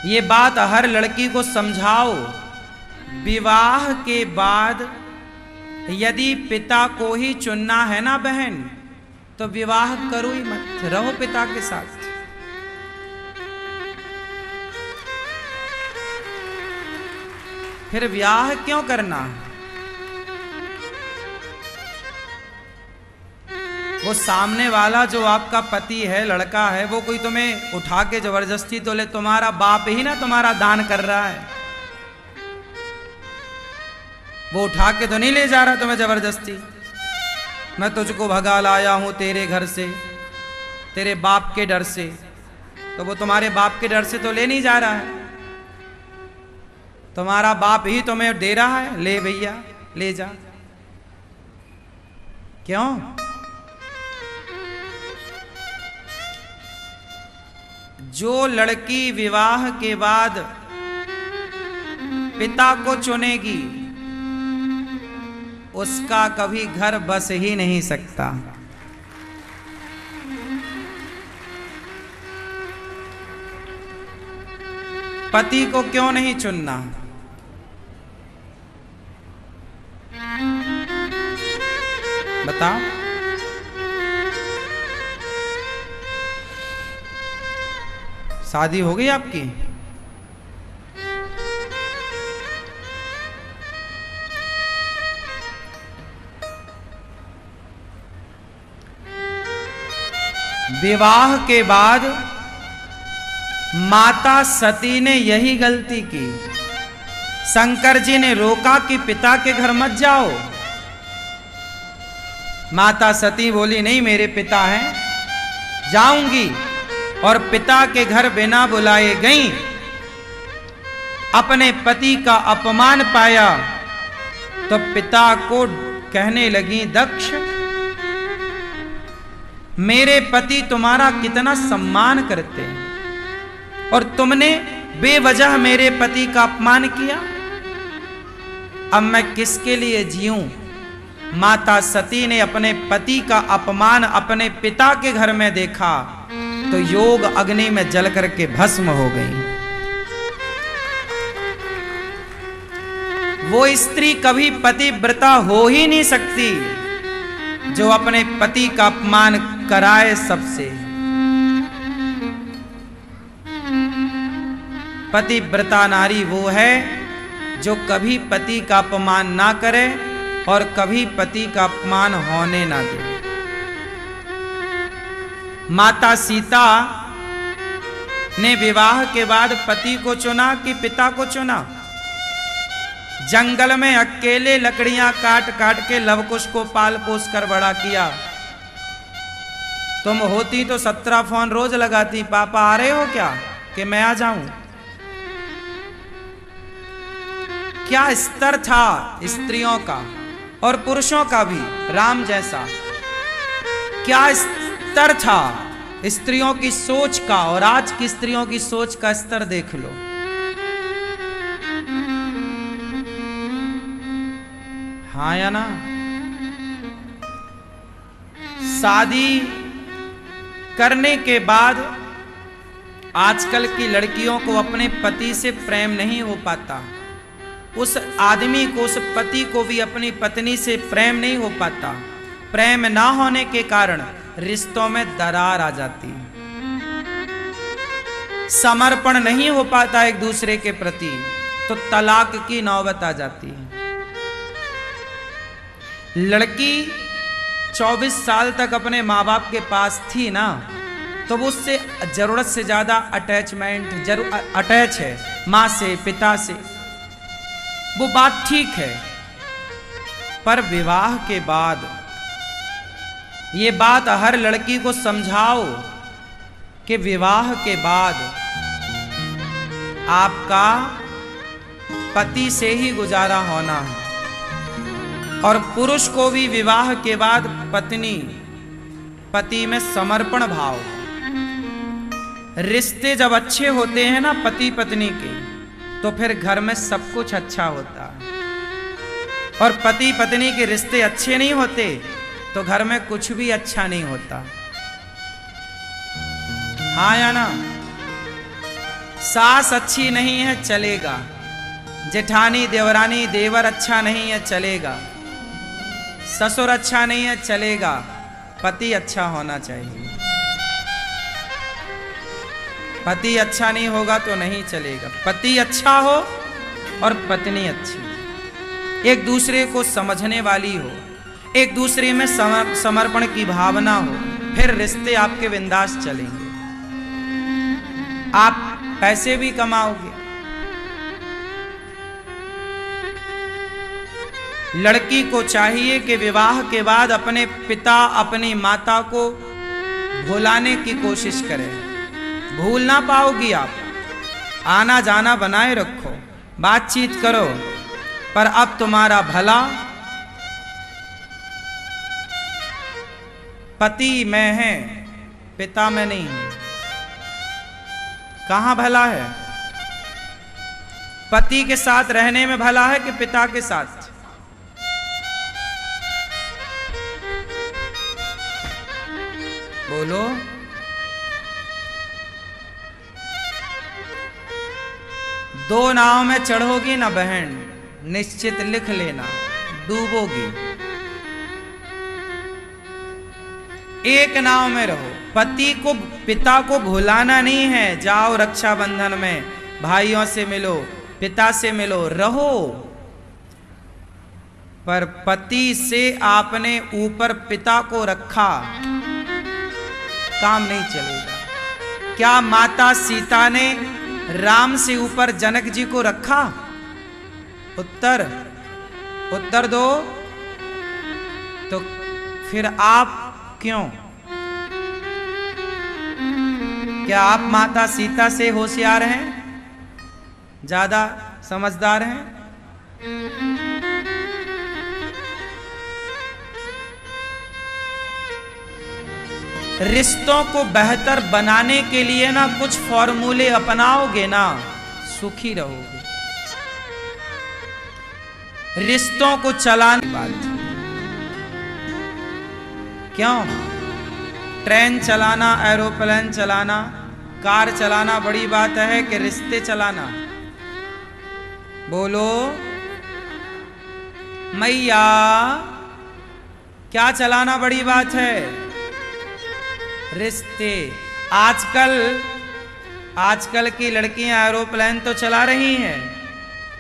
ये बात हर लड़की को समझाओ, विवाह के बाद यदि पिता को ही चुनना है ना बहन, तो विवाह करो ही मत, रहो पिता के साथ। फिर विवाह क्यों करना? वो सामने वाला जो आपका पति है, लड़का है, वो कोई तुम्हें उठा के जबरदस्ती तो ले, तुम्हारा बाप ही ना तुम्हारा दान कर रहा है। वो उठा के तो नहीं ले जा रहा तुम्हें जबरदस्ती। मैं तुझको भगा लाया हूं तेरे घर से, तेरे बाप के डर से, तो वो तुम्हारे बाप के डर से तो ले नहीं जा रहा है, तुम्हारा बाप ही तुम्हें दे रहा है, ले भैया ले जा। क्यों? जो लड़की विवाह के बाद पिता को चुनेगी, उसका कभी घर बस ही नहीं सकता। पति को क्यों नहीं चुनना? बताओ। शादी हो गई आपकी? विवाह के बाद माता सती ने यही गलती की। शंकर जी ने रोका कि पिता के घर मत जाओ। माता सती बोली नहीं, मेरे पिता हैं, जाऊंगी। और पिता के घर बिना बुलाए गई, अपने पति का अपमान पाया तो पिता को कहने लगी, दक्ष मेरे पति तुम्हारा कितना सम्मान करते हैं और तुमने बेवजह मेरे पति का अपमान किया, अब मैं किसके लिए जीऊं? माता सती ने अपने पति का अपमान अपने पिता के घर में देखा तो योग अग्नि में जल करके भस्म हो गई। वो स्त्री कभी पतिव्रता हो ही नहीं सकती जो अपने पति का अपमान कराए सबसे। पतिव्रता नारी वो है जो कभी पति का अपमान ना करे और कभी पति का अपमान होने ना दे। माता सीता ने विवाह के बाद पति को चुना कि पिता को चुना? जंगल में अकेले लकड़ियां काट काट के लवकुश को पाल पोस कर बड़ा किया। तुम होती तो 17 फोन रोज लगाती, पापा आ रहे हो क्या, कि मैं आ जाऊं। क्या स्तर था स्त्रियों का और पुरुषों का भी राम जैसा। क्या स्तर था स्त्रियों की सोच का और आज की स्त्रियों की सोच का स्तर देख लो। हाँ या ना? शादी करने के बाद आजकल की लड़कियों को अपने पति से प्रेम नहीं हो पाता, उस आदमी को, उस पति को भी अपनी पत्नी से प्रेम नहीं हो पाता। प्रेम ना होने के कारण रिश्तों में दरार आ जाती है, समर्पण नहीं हो पाता एक दूसरे के प्रति, तो तलाक की नौबत आ जाती है। लड़की 24 साल तक अपने माँ बाप के पास थी ना, तो वो उससे जरूरत से ज्यादा अटैच है माँ से, पिता से, वो बात ठीक है। पर विवाह के बाद ये बात हर लड़की को समझाओ कि विवाह के बाद आपका पति से ही गुजारा होना है, और पुरुष को भी विवाह के बाद पति में समर्पण भाव। रिश्ते जब अच्छे होते हैं ना पति पत्नी के, तो फिर घर में सब कुछ अच्छा होता है। और पति पत्नी के रिश्ते अच्छे नहीं होते तो घर में कुछ भी अच्छा नहीं होता। हाँ या ना? सास अच्छी नहीं है चलेगा, जेठानी देवरानी देवर अच्छा नहीं है चलेगा, ससुर अच्छा नहीं है चलेगा, पति अच्छा होना चाहिए। पति अच्छा नहीं होगा तो नहीं चलेगा। पति अच्छा हो और पत्नी अच्छी, एक दूसरे को समझने वाली हो, एक दूसरे में समर्पण की भावना हो, फिर रिश्ते आपके बिंदास चलेंगे। आप पैसे भी कमाओगे। लड़की को चाहिए कि विवाह के बाद अपने पिता अपनी माता को भुलाने की कोशिश करें। भूल ना पाओगी आप। आना जाना बनाए रखो, बातचीत करो, पर अब तुम्हारा भला पति में है, पिता में नहीं। कहां भला है? पति के साथ रहने में भला है कि पिता के साथ? बोलो। दो नाव में चढ़ोगी ना बहन, निश्चित लिख लेना, डूबोगी। एक नाव में रहो। पति को पिता को भुलाना नहीं है। जाओ रक्षाबंधन में भाइयों से मिलो, पिता से मिलो, रहो, पर पति से आपने ऊपर पिता को रखा, काम नहीं चलेगा। क्या माता सीता ने राम से ऊपर जनक जी को रखा? उत्तर दो। तो फिर आप क्यों? क्या आप माता सीता से होशियार हैं, ज्यादा समझदार हैं? रिश्तों को बेहतर बनाने के लिए ना कुछ फॉर्मूले अपनाओगे ना, सुखी रहोगे। रिश्तों को चलाने बात क्यों? ट्रेन चलाना, एरोप्लेन चलाना, कार चलाना बड़ी बात है कि रिश्ते चलाना? बोलो मैया, क्या चलाना बड़ी बात है? रिश्ते। आजकल की लड़कियां एरोप्लेन तो चला रही हैं,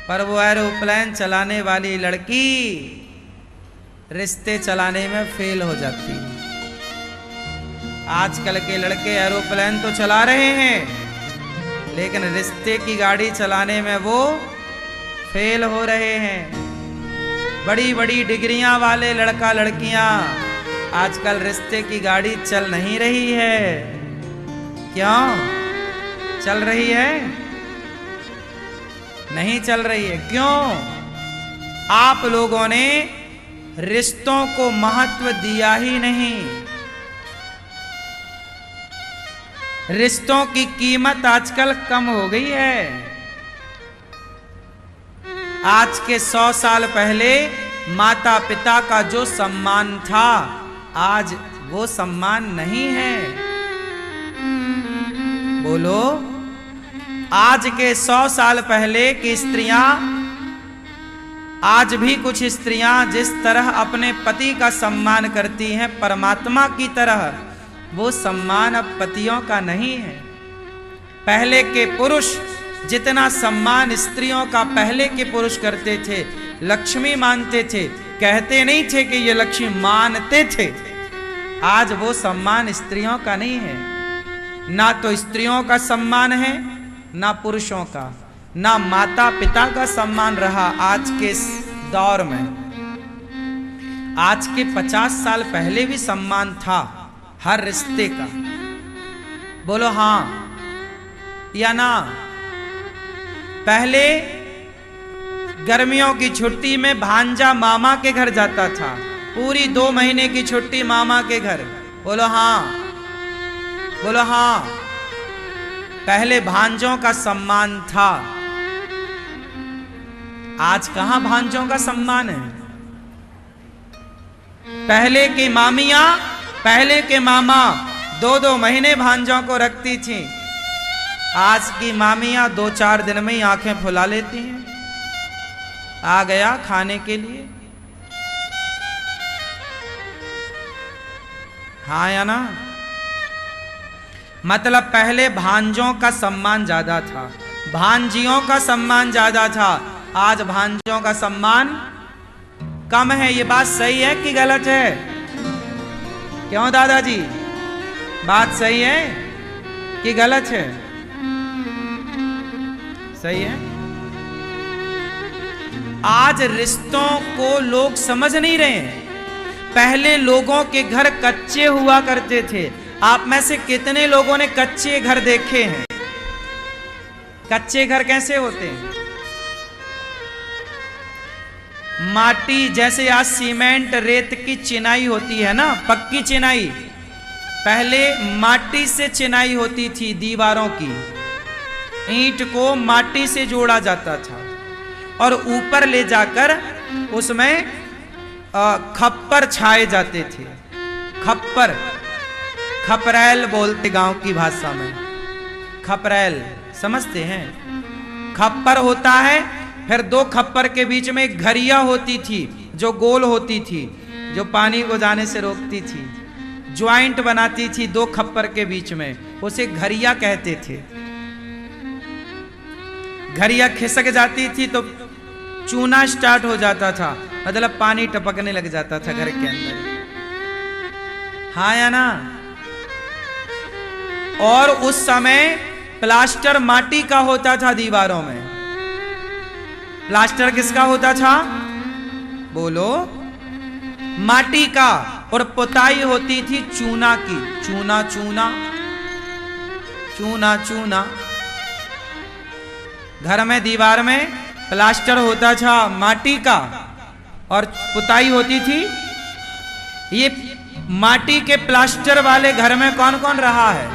पर वो एरोप्लेन चलाने वाली लड़की रिश्ते चलाने में फेल हो जाती है। आजकल के लड़के एरोप्लेन तो चला रहे हैं, लेकिन रिश्ते की गाड़ी चलाने में वो फेल हो रहे हैं। बड़ी बड़ी डिग्रियां वाले लड़का लड़कियां आजकल रिश्ते की गाड़ी चल नहीं रही है। क्यों चल रही है? नहीं चल रही है। क्यों? आप लोगों ने रिश्तों को महत्व दिया ही नहीं। रिश्तों की कीमत आजकल कम हो गई है। आज के 100 साल पहले माता पिता का जो सम्मान था, आज वो सम्मान नहीं है। बोलो। आज के 100 साल पहले की स्त्रियां, आज भी कुछ स्त्रियां जिस तरह अपने पति का सम्मान करती हैं परमात्मा की तरह, वो सम्मान अब पतियों का नहीं है। पहले के पुरुष जितना सम्मान स्त्रियों का पहले के पुरुष करते थे, लक्ष्मी मानते थे, कहते नहीं थे कि ये लक्ष्मी, मानते थे। आज वो सम्मान स्त्रियों का नहीं है। ना तो स्त्रियों का सम्मान है, ना पुरुषों का, ना माता पिता का सम्मान रहा आज के दौर में। आज के 50 साल पहले भी सम्मान था हर रिश्ते का। बोलो हां या ना? पहले गर्मियों की छुट्टी में भांजा मामा के घर जाता था, पूरी 2 महीने की छुट्टी मामा के घर। बोलो हां, बोलो हां। पहले भांजों का सम्मान था। आज कहां भांजों का सम्मान है? पहले की मामियां, पहले के मामा 2-2 महीने भांजों को रखती थी। आज की मामियां 2-4 दिन में ही आंखें फुला लेती हैं। आ गया खाने के लिए, हाँ या ना। मतलब पहले भांजों का सम्मान ज्यादा था, भांजियों का सम्मान ज्यादा था, आज भांजों का सम्मान कम है। ये बात सही है कि गलत है? क्यों दादाजी, बात सही है कि गलत है? सही है। आज रिश्तों को लोग समझ नहीं रहे हैं। पहले लोगों के घर कच्चे हुआ करते थे। आप में से कितने लोगों ने कच्चे घर देखे हैं? कच्चे घर कैसे होते हैं? माटी, जैसे आज सीमेंट रेत की चिनाई होती है ना, पक्की चिनाई, पहले माटी से चिनाई होती थी। दीवारों की ईंट को माटी से जोड़ा जाता था और ऊपर ले जाकर उसमें खप्पर छाए जाते थे। खप्पर, खपरैल बोलते गांव की भाषा में, खपरैल समझते हैं? खप्पर होता है, फिर 2 खप्पर के बीच में एक घरिया होती थी जो गोल होती थी, जो पानी को जाने से रोकती थी, ज्वाइंट बनाती थी 2 खप्पर के बीच में, उसे घरिया कहते थे। घरिया खिसक जाती थी तो चूना स्टार्ट हो जाता था, मतलब पानी टपकने लग जाता था घर के अंदर, हाँ या ना। और उस समय प्लास्टर माटी का होता था दीवारों में। प्लास्टर किसका होता था? बोलो, माटी का। और पुताई होती थी चूना की, चूना चूना चूना चूना। घर में दीवार में प्लास्टर होता था माटी का और पुताई होती थी। ये माटी के प्लास्टर वाले घर में कौन कौन रहा है?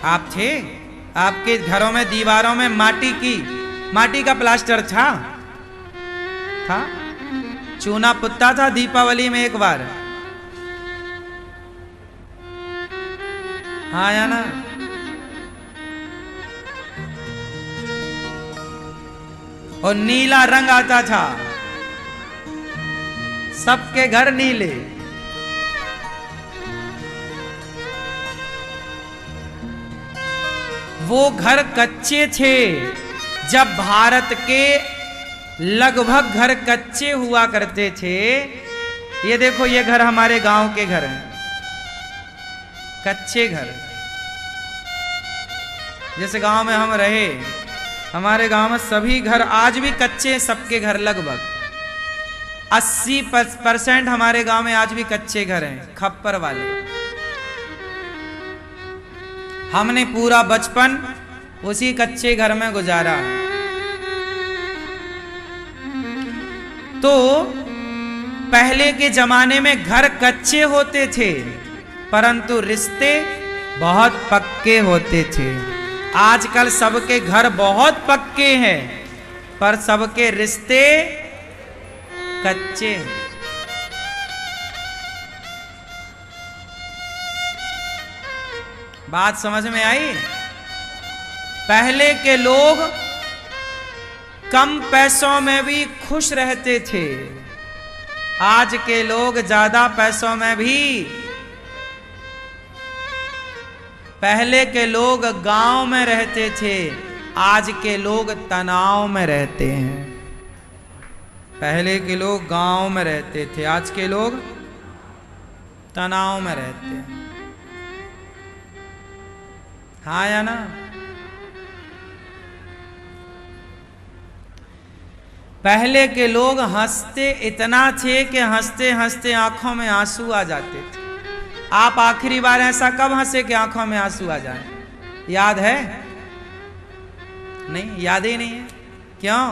आप थे? आपके घरों में दीवारों में माटी का प्लास्टर था? चूना पुता था दीपावली में एक बार, हाँ या ना। और नीला रंग आता था, सबके घर नीले। वो घर कच्चे थे। जब भारत के लगभग घर कच्चे हुआ करते थे, ये देखो, ये घर हमारे गांव के घर हैं, कच्चे घर। जैसे गांव में हम रहे, हमारे गांव में सभी घर आज भी कच्चे हैं, सबके घर लगभग 80% हमारे गांव में आज भी कच्चे घर हैं, खप्पर वाले। हमने पूरा बचपन उसी कच्चे घर में गुजारा। तो पहले के जमाने में घर कच्चे होते थे, परंतु रिश्ते बहुत पक्के होते थे। आजकल सबके घर बहुत पक्के हैं, पर सबके रिश्ते कच्चे हैं। बात समझ में आई? पहले के लोग कम पैसों में भी खुश रहते थे, आज के लोग ज्यादा पैसों में भी। पहले के लोग गांव में रहते थे, आज के लोग तनाव में रहते हैं। पहले के लोग गांव में रहते थे, आज के लोग तनाव में रहते हैं, हाँ या ना। पहले के लोग हंसते इतना थे कि हंसते हंसते आंखों में आंसू आ जाते थे। आप आखिरी बार ऐसा कब हंसे कि आंखों में आंसू आ जाए? याद है? नहीं, याद ही नहीं है। क्यों?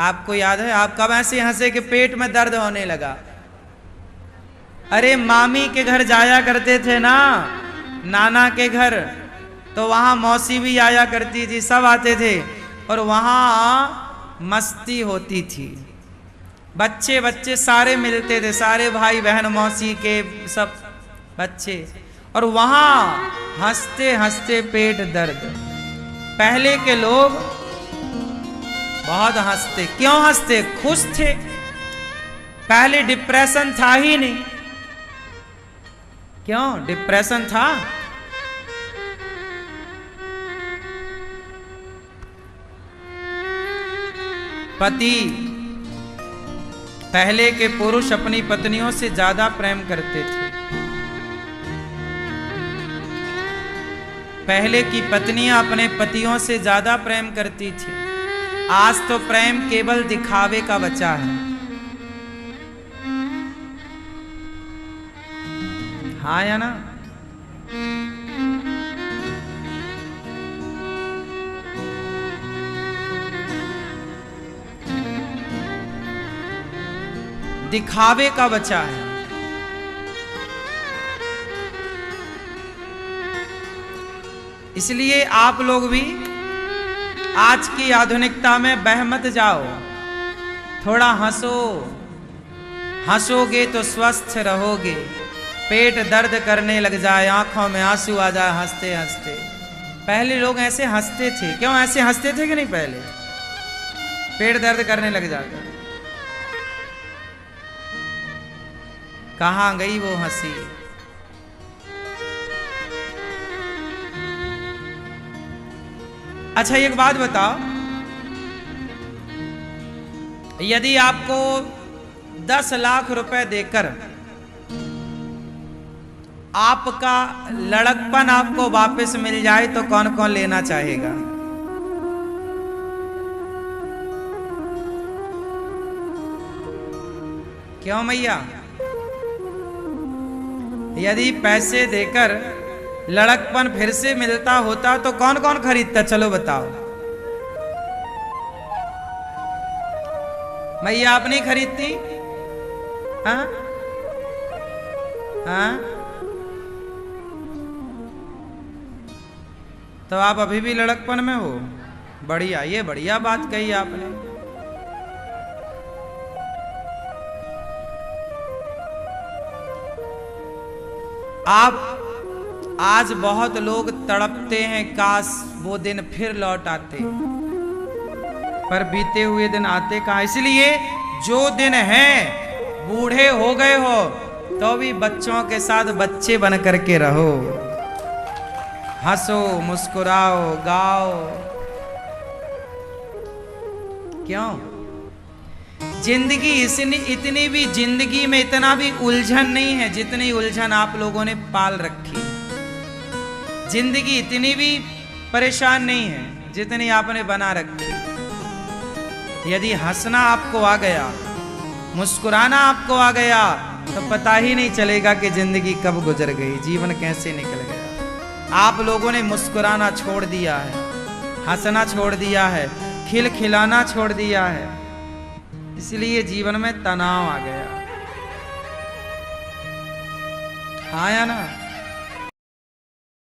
आपको याद है? आप कब ऐसे हंसे कि पेट में दर्द होने लगा? अरे मामी के घर जाया करते थे ना, नाना के घर, तो वहां मौसी भी आया करती थी, सब आते थे और वहां मस्ती होती थी। बच्चे सारे मिलते थे, सारे भाई बहन, मौसी के सब बच्चे, और वहां हंसते हंसते पेट दर्द। पहले के लोग बहुत हंसते। क्यों हंसते? खुश थे। पहले डिप्रेशन था ही नहीं। क्यों डिप्रेशन था? पति, पहले के पुरुष अपनी पत्नियों से ज्यादा प्रेम करते थे। पहले की पत्नियां अपने पतियों से ज्यादा प्रेम करती थी। आज तो प्रेम केवल दिखावे का बचा है। हाँ या ना? दिखावे का बचा है। इसलिए आप लोग भी आज की आधुनिकता में बह मत जाओ। थोड़ा हंसो। हंसोगे तो स्वस्थ रहोगे। पेट दर्द करने लग जाए, आंखों में आंसू आ जाए हंसते हंसते। पहले लोग ऐसे हंसते थे। क्यों ऐसे हंसते थे कि नहीं? पहले पेट दर्द करने लग जाता। कहां गई वो हंसी? अच्छा एक बात बताओ, यदि आपको 10 लाख रुपए देकर आपका लड़कपन आपको वापस मिल जाए तो कौन कौन लेना चाहेगा? क्यों मैया? यदि पैसे देकर लड़कपन फिर से मिलता होता तो कौन कौन खरीदता? चलो बताओ। मैया आप नहीं खरीदती? हाँ हाँ, तो आप अभी भी लड़कपन में हो। बढ़िया, ये बढ़िया बात कही आपने। आप आज बहुत लोग तड़पते हैं, काश वो दिन फिर लौट आते, पर बीते हुए दिन आते कहाँ। इसलिए जो दिन है, बूढ़े हो गए हो तो भी बच्चों के साथ बच्चे बन करके रहो। हंसो, मुस्कुराओ, गाओ। क्यों? जिंदगी इतनी भी जिंदगी में इतना भी उलझन नहीं है जितनी उलझन आप लोगों ने पाल रखी। जिंदगी इतनी भी परेशान नहीं है जितनी आपने बना रखी। यदि हंसना आपको आ गया, मुस्कुराना आपको आ गया, तो पता ही नहीं चलेगा कि जिंदगी कब गुजर गई, जीवन कैसे निकल गया। आप लोगों ने मुस्कुराना छोड़ दिया है, हंसना छोड़ दिया है, खिलखिलाना छोड़ दिया है। इसलिए जीवन में तनाव आ गया। हाँ या ना?